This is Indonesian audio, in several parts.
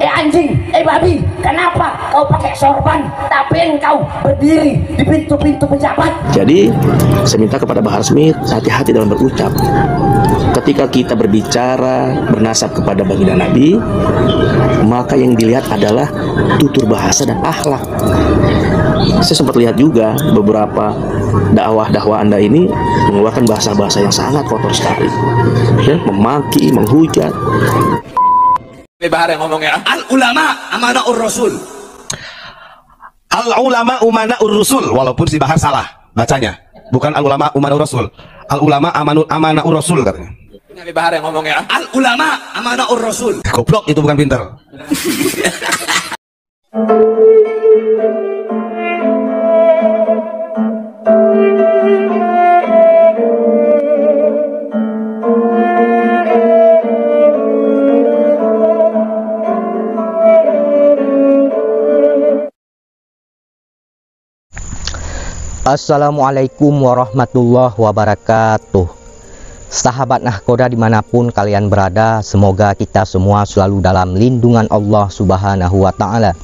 Anjing, babi, kenapa kau pakai sorban tapi engkau berdiri di pintu-pintu pejabat? Jadi saya minta kepada Bahar Smith hati-hati dalam berucap. Ketika kita berbicara bernasab kepada baginda Nabi, maka yang dilihat adalah tutur bahasa dan akhlak. Saya sempat lihat juga beberapa dakwah Anda ini mengeluarkan bahasa-bahasa yang sangat kotor sekali, ya, memaki, menghujat. Bahar yang ngomongnya, al ulama amanahur rasul. Al ulama amanahur rasul, walaupun si Bahar salah bacanya, bukan al ulama amanahur rasul, al ulama amanahur rasul katanya. Nabi Bahar yang ngomongnya, al ulama amanahur rasul. Goblok, itu bukan pinter. Assalamualaikum warahmatullahi wabarakatuh. Sahabat Nahkoda dimanapun kalian berada, semoga kita semua selalu dalam lindungan Allah Subhanahu wa Ta'ala.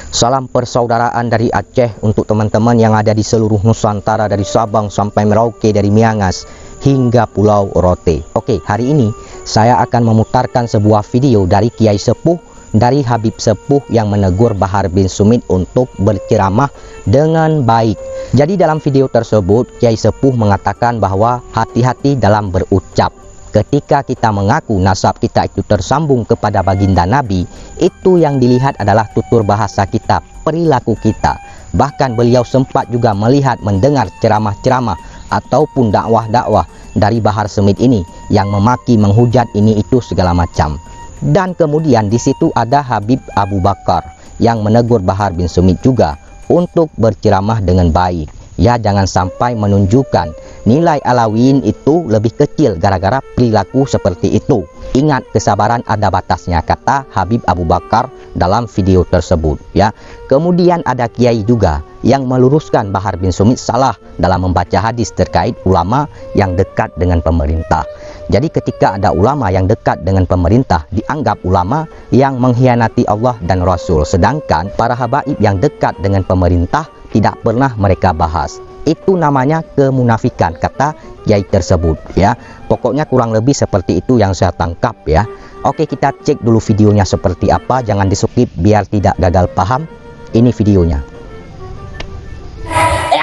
Salam persaudaraan dari Aceh untuk teman-teman yang ada di seluruh Nusantara, dari Sabang sampai Merauke, dari Miangas hingga Pulau Rote. Oke, hari ini saya akan memutarkan sebuah video dari Kiai Sepuh, dari Habib Sepuh yang menegur Bahar bin Sumit untuk berceramah dengan baik. Jadi dalam video tersebut Kiai Sepuh mengatakan bahwa hati-hati dalam berucap. Ketika kita mengaku nasab kita itu tersambung kepada baginda Nabi, itu yang dilihat adalah tutur bahasa kita, perilaku kita. Bahkan beliau sempat juga melihat, mendengar ceramah-ceramah ataupun dakwah-dakwah dari Bahar Smith ini yang memaki, menghujat ini itu segala macam. Dan kemudian di situ ada Habib Abu Bakar yang menegur Bahar bin Sumit juga untuk berceramah dengan baik. Ya, jangan sampai menunjukkan nilai Alawiyin itu lebih kecil gara-gara perilaku seperti itu. Ingat, kesabaran ada batasnya, kata Habib Abu Bakar dalam video tersebut. Ya, kemudian ada kiai juga yang meluruskan Bahar bin Sumit salah dalam membaca hadis terkait ulama yang dekat dengan pemerintah. Jadi ketika ada ulama yang dekat dengan pemerintah, dianggap ulama yang mengkhianati Allah dan Rasul. Sedangkan para habaib yang dekat dengan pemerintah tidak pernah mereka bahas. Itu namanya kemunafikan, kata kiai tersebut. Ya, pokoknya kurang lebih seperti itu yang saya tangkap ya. Oke, kita cek dulu videonya seperti apa. Jangan di skip biar tidak gagal paham. Ini videonya.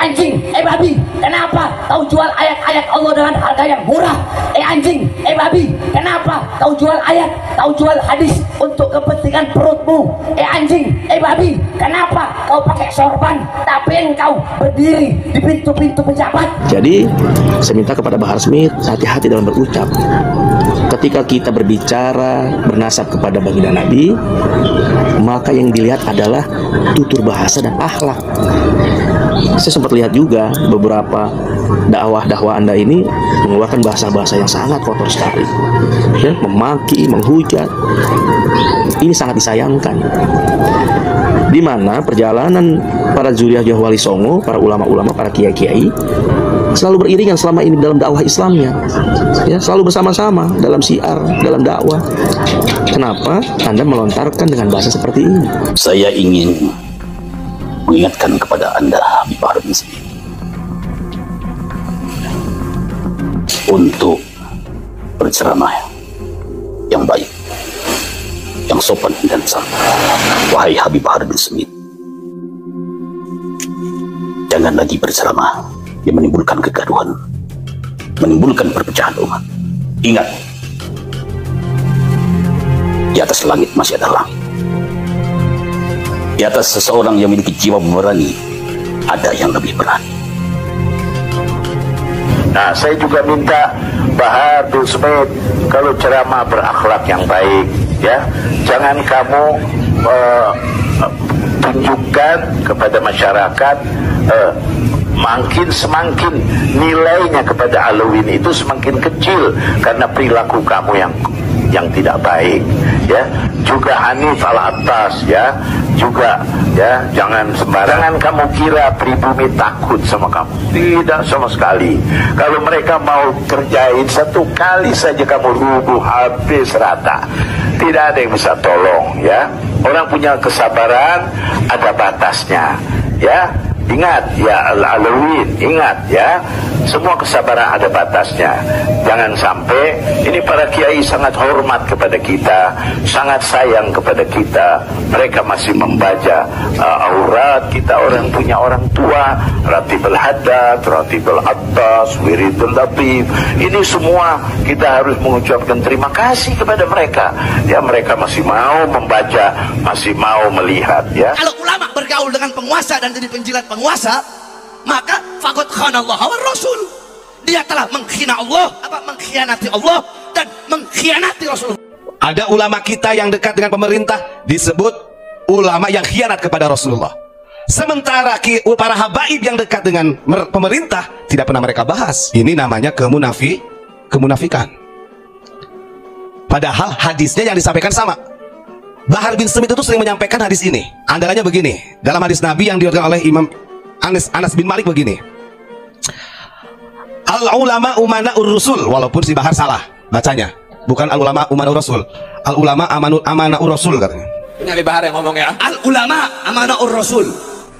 Anjing, babi, kenapa kau jual ayat-ayat Allah dengan harga yang murah? Anjing, babi, kenapa kau jual ayat, kau jual hadis untuk kepentingan perutmu? Anjing, babi, kenapa kau pakai sorban tapi engkau berdiri di pintu-pintu pejabat? Jadi saya minta kepada Bahar Smith hati-hati dalam berucap. Ketika kita berbicara bernasab kepada baginda Nabi, maka yang dilihat adalah tutur bahasa dan akhlak. Saya sempat lihat juga beberapa dakwah Anda ini mengeluarkan bahasa-bahasa yang sangat kotor sekali, ya, memaki, menghujat. Ini sangat disayangkan. Di mana perjalanan para zuriyah Wali Songo, para ulama-ulama, para kiai-kiai selalu beriringan selama ini dalam dakwah Islamnya, ya, selalu bersama-sama dalam syiar, dalam dakwah. Kenapa Anda melontarkan dengan bahasa seperti ini? Saya ingin mengingatkan kepada Anda, Habib Bahar bin Sumit, untuk berceramah yang baik, yang sopan dan santun. Wahai Habib Bahar bin Sumit, jangan lagi berceramah yang menimbulkan kegaduhan, menimbulkan perpecahan umat. Ingat, di atas langit masih ada langit. Di atas seseorang yang memiliki jiwa berani, ada yang lebih berani. Nah, saya juga minta Bahar bin Sumit, kalau ceramah berakhlak yang baik, ya, jangan kamu tunjukkan kepada masyarakat makin semakin nilainya kepada Alawiyin itu semakin kecil karena perilaku kamu yang tidak baik, ya. Juga Hanif Al-Attas, ya. Juga, ya, jangan sembarangan kamu kira pribumi takut sama kamu. Tidak sama sekali. Kalau mereka mau kerjain satu kali saja kamu rubuh habis rata. Tidak ada yang bisa tolong, ya. Orang punya kesabaran ada batasnya, ya. Ingat ya Al-Alawin, ingat ya, semua kesabaran ada batasnya. Jangan sampai, ini para kiai sangat hormat kepada kita, sangat sayang kepada kita. Mereka masih membaca aurat kita, orang punya orang tua, Ratibul Haddad, Ratibul Attas, Wiridul Latif. Ini semua kita harus mengucapkan terima kasih kepada mereka. Ya, mereka masih mau membaca, masih mau melihat, ya. Kalau ulama bergaul dengan penguasa dan jadi penjilat penguasa, maka faqad khanallah wa rasul. Dia telah menghina Allah, mengkhianati Allah dan mengkhianati Rasul. Ada ulama kita yang dekat dengan pemerintah disebut ulama yang khianat kepada Rasulullah. Sementara para habaib yang dekat dengan pemerintah tidak pernah mereka bahas. Ini namanya kemunafikan. Padahal hadisnya yang disampaikan sama. Bahar bin Smith itu sering menyampaikan hadis ini. Andalannya begini, dalam hadis Nabi yang diriwayatkan oleh Imam Anas bin Malik begini. Al-ulama umana'ur rusul, walaupun si Bahar salah bacanya. Bukan al-ulama umana'ur rasul. Al-ulama amana'ur rasul katanya. Ini Ali Bahar yang ngomong ya. Al-ulama amana'ur rasul.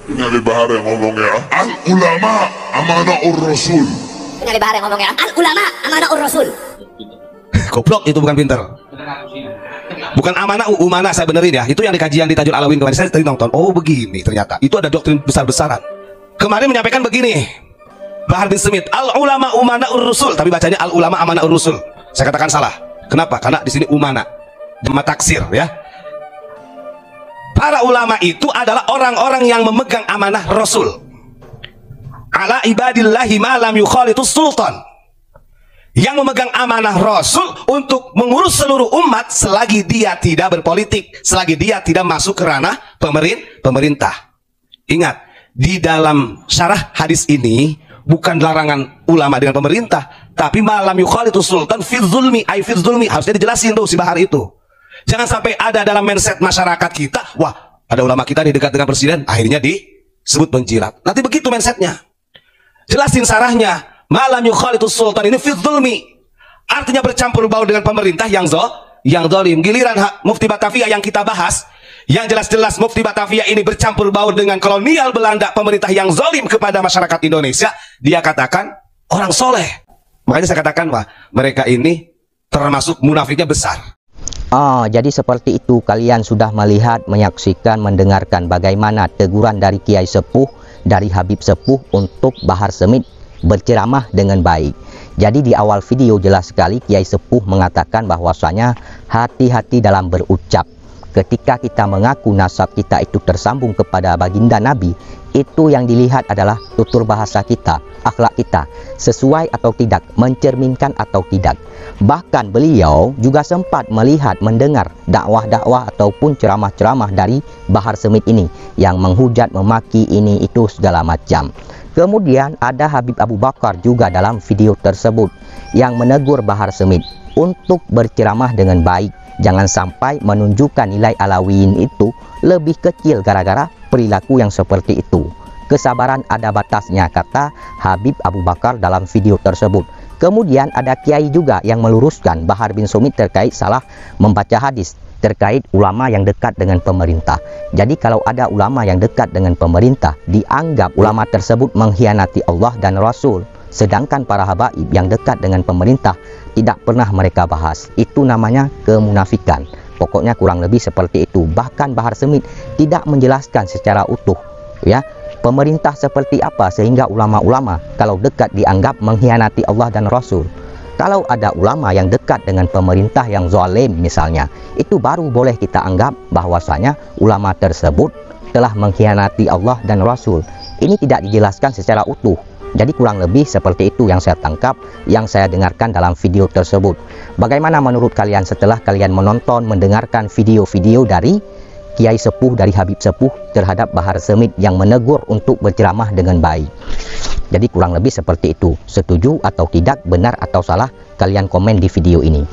Ini Ali Bahar yang ngomong ya. Al-ulama amana'ur rasul. Ini Ali Bahar yang ngomong ya. Al-ulama amana'ur rasul. Goblok, itu bukan pinter. Bukan amanah umana, saya benerin ya. Itu yang di kajian di Tajul Alawin kemarin saya tadi nonton. Oh begini ternyata. Itu ada doktrin besar-besaran. Kemarin menyampaikan begini. Bahar bin Smith, al-ulama umana'ur rusul, tapi bacanya al-ulama amana'ur rusul. Saya katakan salah. Kenapa? Karena di sini umana. Jema taksir ya. Para ulama itu adalah orang-orang yang memegang amanah Rasul. Ala ibadillahi ma lam yukhalitus sultan. Yang memegang amanah Rasul untuk mengurus seluruh umat selagi dia tidak berpolitik, selagi dia tidak masuk ke ranah pemerintah. Ingat, di dalam syarah hadis ini bukan larangan ulama dengan pemerintah, tapi malam yukhalitus sultan fi zulmi, ay fi zulmi. Harusnya dijelasin tuh si Bahar itu. Jangan sampai ada dalam mindset masyarakat kita, wah ada ulama kita nih dekat dengan presiden, akhirnya disebut penjilat. Nanti begitu mindsetnya. Jelasin sarahnya. Malam yukhalitus sultan ini fi zulmi, artinya bercampur baur dengan pemerintah yang zalim. Giliran Mufti Batavia yang kita bahas, yang jelas-jelas Mufti Batavia ini bercampur baur dengan kolonial Belanda, pemerintah yang zalim kepada masyarakat Indonesia. Dia katakan orang soleh. Makanya saya katakan, wah mereka ini termasuk munafiknya besar. Oh, jadi seperti itu, kalian sudah melihat, menyaksikan, mendengarkan bagaimana teguran dari Kiai Sepuh, dari Habib Sepuh untuk Bahar Smith berceramah dengan baik. Jadi di awal video jelas sekali Kiai Sepuh mengatakan bahwasanya hati-hati dalam berucap. Ketika kita mengaku nasab kita itu tersambung kepada baginda Nabi, itu yang dilihat adalah tutur bahasa kita, akhlak kita, sesuai atau tidak, mencerminkan atau tidak. Bahkan beliau juga sempat melihat, mendengar dakwah-dakwah ataupun ceramah-ceramah dari Bahar Smith ini yang menghujat, memaki ini itu segala macam. Kemudian ada Habib Abu Bakar juga dalam video tersebut yang menegur Bahar Smith untuk berceramah dengan baik. Jangan sampai menunjukkan nilai Alawiyyin itu lebih kecil gara-gara perilaku yang seperti itu. Kesabaran ada batasnya, kata Habib Abu Bakar dalam video tersebut. Kemudian ada kiai juga yang meluruskan Bahar bin Smith terkait salah membaca hadis terkait ulama yang dekat dengan pemerintah. Jadi kalau ada ulama yang dekat dengan pemerintah, dianggap ulama tersebut mengkhianati Allah dan Rasul. Sedangkan para habaib yang dekat dengan pemerintah tidak pernah mereka bahas. Itu namanya kemunafikan. Pokoknya kurang lebih seperti itu. Bahkan Bahar Smith tidak menjelaskan secara utuh ya pemerintah seperti apa sehingga ulama-ulama kalau dekat dianggap mengkhianati Allah dan Rasul. Kalau ada ulama yang dekat dengan pemerintah yang zalim misalnya, itu baru boleh kita anggap bahwasanya ulama tersebut telah mengkhianati Allah dan Rasul. Ini tidak dijelaskan secara utuh. Jadi kurang lebih seperti itu yang saya tangkap, yang saya dengarkan dalam video tersebut. Bagaimana menurut kalian setelah kalian menonton, mendengarkan video-video dari Kiai Sepuh, dari Habib Sepuh terhadap Bahar Smith yang menegur untuk berceramah dengan baik? Jadi kurang lebih seperti itu. Setuju atau tidak, benar atau salah, kalian komen di video ini.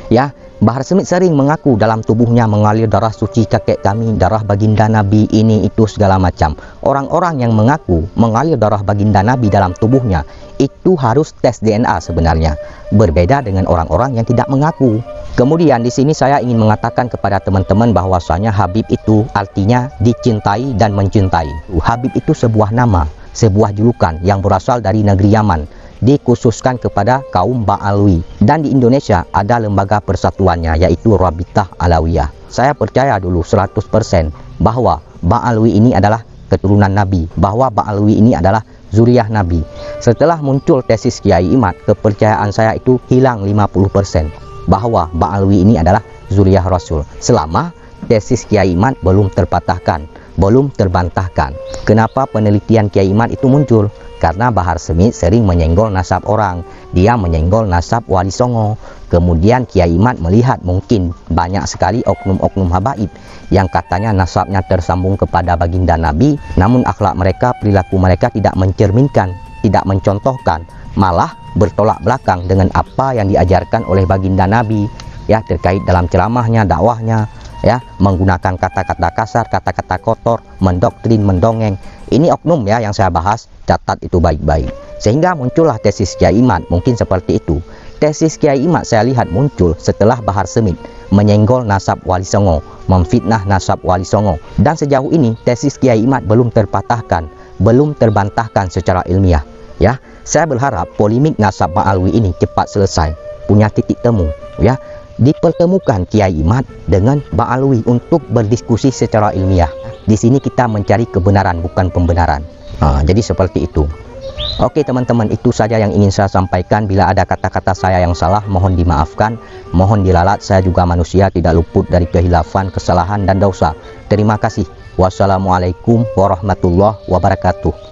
Ya, Bahar Smith sering mengaku dalam tubuhnya mengalir darah suci kakek kami, darah baginda Nabi, ini itu segala macam. Orang-orang yang mengaku mengalir darah baginda Nabi dalam tubuhnya itu harus tes DNA sebenarnya. Berbeda dengan orang-orang yang tidak mengaku. Kemudian di sini saya ingin mengatakan kepada teman-teman bahwasanya Habib itu artinya dicintai dan mencintai. Habib itu sebuah nama, sebuah julukan yang berasal dari negeri Yaman, dikhususkan kepada kaum Ba'alwi, dan di Indonesia ada lembaga persatuannya yaitu Rabitah Alawiyah. Saya percaya dulu 100% bahwa Ba'alwi ini adalah keturunan Nabi, bahwa Ba'alwi ini adalah zuriyah Nabi. Setelah muncul tesis Kiai Imad, kepercayaan saya itu hilang 50% bahwa Ba'alwi ini adalah zuriyah Rasul, selama tesis Kiai Imad belum terpatahkan, belum terbantahkan. Kenapa penelitian Kiai Imad itu muncul? Karena Bahar Smith sering menyenggol nasab orang. Dia menyenggol nasab Wali Songo. Kemudian Kiai Imad melihat mungkin banyak sekali oknum-oknum habaib yang katanya nasabnya tersambung kepada baginda Nabi, namun akhlak mereka, perilaku mereka tidak mencerminkan, tidak mencontohkan, malah bertolak belakang dengan apa yang diajarkan oleh baginda Nabi, ya, terkait dalam ceramahnya, dakwahnya, ya, menggunakan kata-kata kasar, kata-kata kotor, mendoktrin, mendongeng. Ini oknum ya yang saya bahas, catat itu baik-baik. Sehingga muncullah tesis Kiai Imad, mungkin seperti itu. Tesis Kiai Imad saya lihat muncul setelah Bahar Smith menyenggol nasab Wali Songo, memfitnah nasab Wali Songo. Dan sejauh ini tesis Kiai Imad belum terpatahkan, belum terbantahkan secara ilmiah. Ya, saya berharap polemik nasab Ba'alwi ini cepat selesai, punya titik temu, ya. Dipertemukan Kiai Imad dengan Ba'alwi untuk berdiskusi secara ilmiah. Di sini kita mencari kebenaran, bukan pembenaran. Jadi seperti itu. Oke teman-teman, itu saja yang ingin saya sampaikan. Bila ada kata-kata saya yang salah, mohon dimaafkan, mohon dilalat. Saya juga manusia, tidak luput dari kehilafan, kesalahan, dan dosa. Terima kasih. Wassalamualaikum warahmatullahi wabarakatuh.